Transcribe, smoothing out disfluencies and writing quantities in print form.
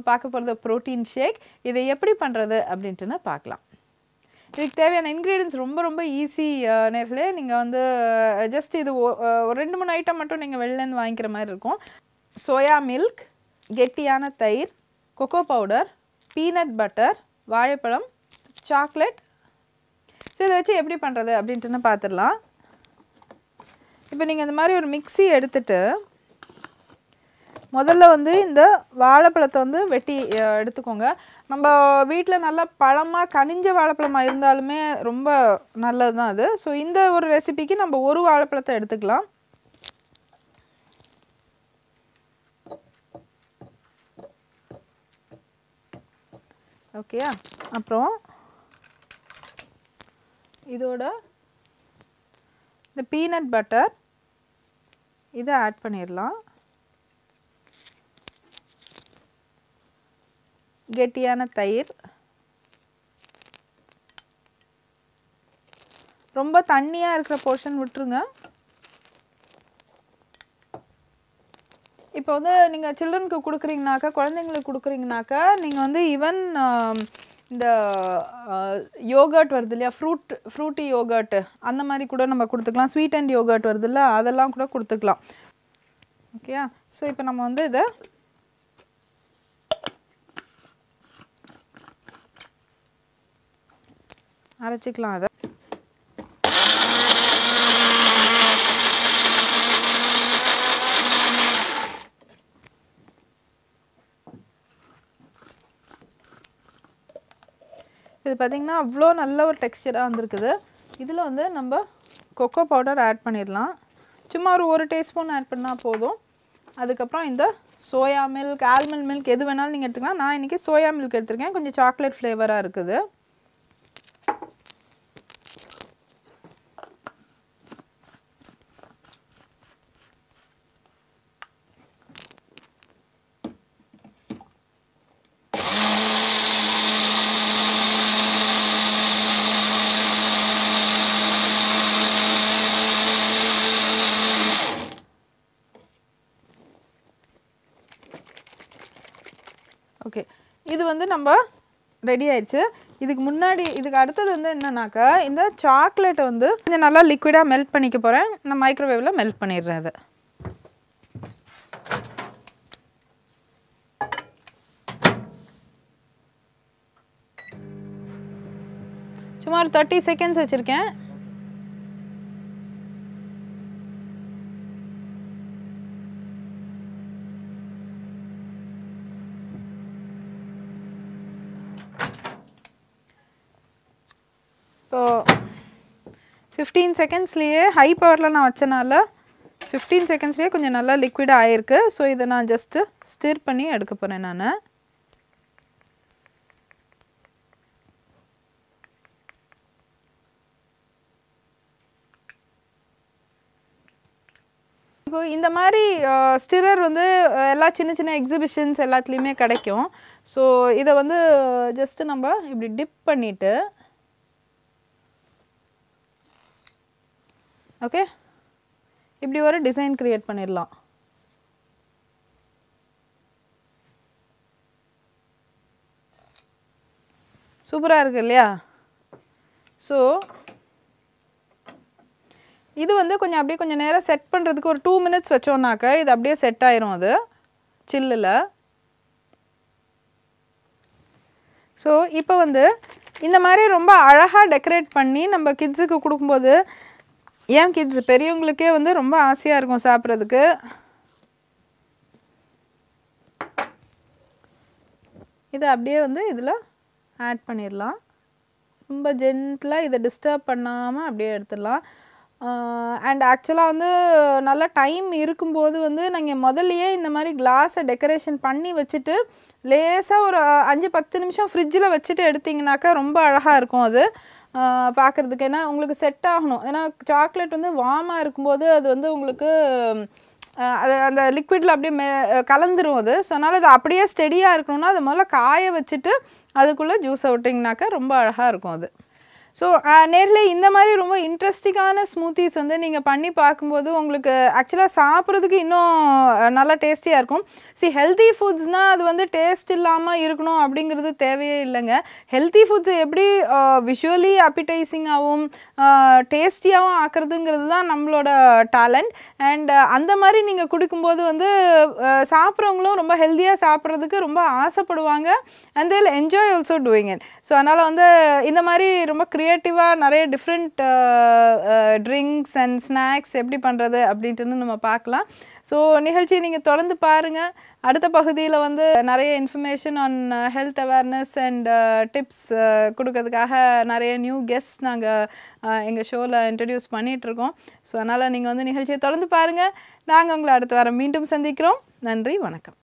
பார்க்க போகிறது protein shake. இதை எப்படி பண்ணுறது அப்படின்ட்டுன்னு பார்க்கலாம். இதுக்கு தேவையான இன்க்ரீடியன்ஸ் ரொம்ப ரொம்ப ஈஸி நேர்களே. நீங்கள் வந்து ஜஸ்ட் இது ஒரு 2-3 ஐட்டம் மட்டும் நீங்கள் வெளிலேருந்து வாங்கிக்கிற மாதிரி இருக்கும். சோயா மில்க், கெட்டியான தயிர், கொக்கோ பவுடர், பீனட் பட்டர், வாழைப்பழம், சாக்லேட். ஸோ இதை வச்சு எப்படி பண்ணுறது அப்படின்ட்டுன்னு பார்த்துடலாம். இப்போ நீங்கள் இந்த மாதிரி ஒரு மிக்ஸி எடுத்துட்டு முதல்ல வந்து இந்த வாழைப்பழத்தை வந்து வெட்டி எடுத்துக்கோங்க. நம்ம வீட்டில் நல்லா பழமாக கனிஞ்ச வாழைப்பழமாக இருந்தாலுமே ரொம்ப நல்லது தான் அது. ஸோ இந்த ஒரு ரெசிபிக்கு நம்ம ஒரு வாழைப்பழத்தை எடுத்துக்கலாம். ஓகேயா? அப்புறம் இதோட இந்த பீனட் பட்டர் இதை ஆட் பண்ணிடலாம். கெட்டியான தயிர், ரொம்ப தண்ணியாக இருக்கிற போர்ஷன் விட்டுருங்க. இப்போ வந்து நீங்கள் சில்ட்ரனுக்கு கொடுக்குறீங்கனாக்கா, குழந்தைங்களுக்கு கொடுக்குறீங்கனாக்கா, நீங்கள் வந்து ஈவன் இந்த யோகர்ட் வருது இல்லையா, ஃப்ரூட்டி யோகர்ட்டு அந்த மாதிரி கூட நம்ம கொடுத்துக்கலாம். ஸ்வீட் அண்ட் யோகர்ட் வருது இல்லை, அதெல்லாம் கூட கொடுத்துக்கலாம். ஓகேயா? ஸோ இப்போ நம்ம வந்து இதை அரைச்சிக்கலாம். அதை இது பார்த்திங்கன்னா அவ்வளோ நல்ல ஒரு டெக்ஸ்சராக வந்திருக்குது. இதில் வந்து நம்ம கொக்கோ பவுடர் ஆட் பண்ணிடலாம். சும்மா ஒரு டீஸ்பூன் ஆட் பண்ணால் போதும். அதுக்கப்புறம் இந்த சோயா மில்க், ஆல்மண்ட் மில்க் எது வேணாலும் நீங்கள் எடுத்துக்கலாம். நான் இன்றைக்கி சோயா மில்க் எடுத்துருக்கேன். கொஞ்சம் சாக்லேட் ஃப்ளேவராக இருக்குது. ஓகே, இது வந்து நம்ம ரெடி ஆயிடுச்சு. இதுக்கு அடுத்தது வந்து என்னன்னாக்கா, இந்த சாக்லேட்டை வந்து கொஞ்சம் நல்லா லிக்விடாக மெல்ட் பண்ணிக்க போகிறேன். நான் மைக்ரோவேவில் மெல்ட் பண்ணிடுறேன். அதை சும்மா ஒரு 30 செகண்ட்ஸ் வச்சுருக்கேன். இப்போ 15 செகண்ட்ஸ்லேயே ஹை பவரில் நான் வச்சனால 15 செகண்ட்ஸ்லேயே கொஞ்சம் நல்லா லிக்விடாக ஆகிருக்கு. ஸோ இதை நான் ஜஸ்ட்டு ஸ்டிர் பண்ணி எடுக்க போகிறேன். நான் இப்போ இந்த மாதிரி ஸ்டிரர் வந்து எல்லா சின்ன சின்ன எக்ஸிபிஷன்ஸ் எல்லாத்துலேயுமே கிடைக்கும். ஸோ இதை வந்து ஜஸ்ட்டு நம்ம இப்படி டிப் பண்ணிவிட்டு, ஓகே, இப்படி ஒரு டிசைன் க்ரியேட் பண்ணிடலாம். சூப்பராக இருக்குது இல்லையா? ஸோ இது வந்து கொஞ்சம் நேரம் செட் பண்ணுறதுக்கு ஒரு 2 மினிட்ஸ் வச்சோன்னாக்கா இது அப்படியே செட் ஆயிரும் அது சில்லில். ஸோ இப்போ வந்து இந்த மாதிரி ரொம்ப அழகாக டெக்கரேட் பண்ணி நம்ம கிட்ஸுக்கு கொடுக்கும்போது, ஏன் கிட்ஸ் பெரியவங்களுக்கே வந்து ரொம்ப ஆசையாக இருக்கும் சாப்பிட்றதுக்கு. இதை அப்படியே வந்து இதில் ஆட் பண்ணிடலாம். ரொம்ப ஜென்டிலாக இதை டிஸ்டர்ப் பண்ணாமல் அப்படியே எடுத்துடலாம். அண்ட் ஆக்சுவலாக வந்து நல்லா டைம் இருக்கும்போது வந்து நீங்கள் முதல்லையே இந்த மாதிரி கிளாஸை டெக்கரேஷன் பண்ணி வச்சுட்டு லேசாக ஒரு 5-10 நிமிஷம் ஃப்ரிட்ஜில் வச்சுட்டு எடுத்திங்கனாக்கா ரொம்ப அழகாக இருக்கும் அது பார்க்குறதுக்கு. ஏன்னா உங்களுக்கு செட் ஆகணும். ஏன்னா சாக்லேட் வந்து வார்மாக இருக்கும்போது அது வந்து உங்களுக்கு அது அந்த லிக்விடில் அப்படியே கலந்துரும் அது. ஸோ அதனால் அது அப்படியே ஸ்டெடியாக இருக்கணும்னா அதை முதல்ல காய வச்சுட்டு அதுக்குள்ளே ஜூஸை விட்டிங்கனாக்கா ரொம்ப அழகாக இருக்கும் அது. ஸோ நேரில் இந்த மாதிரி ரொம்ப இன்ட்ரெஸ்டிங்கான ஸ்மூத்திஸ் வந்து நீங்கள் பண்ணி பார்க்கும்போது உங்களுக்கு ஆக்சுவலாக சாப்பிட்றதுக்கு இன்னும் நல்லா டேஸ்டியாக இருக்கும். ஹெல்த்தி ஃபுட்ஸ்னால் அது வந்து டேஸ்ட் இல்லாமல் இருக்கணும் அப்படிங்கிறது தேவையே இல்லைங்க. ஹெல்த்தி ஃபுட்ஸை எப்படி விஷுவலி அப்பிடைசிங்காகவும் டேஸ்டியாகவும் ஆக்குறதுங்கிறது தான் நம்மளோட டேலண்ட். அண்ட் அந்த மாதிரி நீங்கள் கொடுக்கும்போது வந்து சாப்பிட்றவங்களும் ரொம்ப ஹெல்த்தியாக சாப்பிட்றதுக்கு ரொம்ப ஆசைப்படுவாங்க. And they'll enjoy also doing it. So அதனால் வந்து இந்த மாதிரி ரொம்ப க்ரியேட்டிவாக நிறைய டிஃப்ரெண்ட் ட்ரிங்க்ஸ் அண்ட் ஸ்நாக்ஸ் எப்படி பண்ணுறது அப்படின்ட்டு நம்ம பார்க்கலாம். ஸோ நிகழ்ச்சியை நீங்கள் தொடர்ந்து பாருங்கள். அடுத்த பகுதியில் வந்து நிறைய information on health awareness and tips கொடுக்கறதுக்காக நிறைய நியூ கெஸ்ட் நாங்கள் எங்கள் ஷோவில் இன்ட்ரடியூஸ் பண்ணிகிட்ருக்கோம். ஸோ அதனால் நீங்கள் வந்து நிகழ்ச்சியை தொடர்ந்து பாருங்கள். நாங்கள் உங்களை அடுத்த வாரம் மீண்டும் சந்திக்கிறோம். நன்றி, வணக்கம்.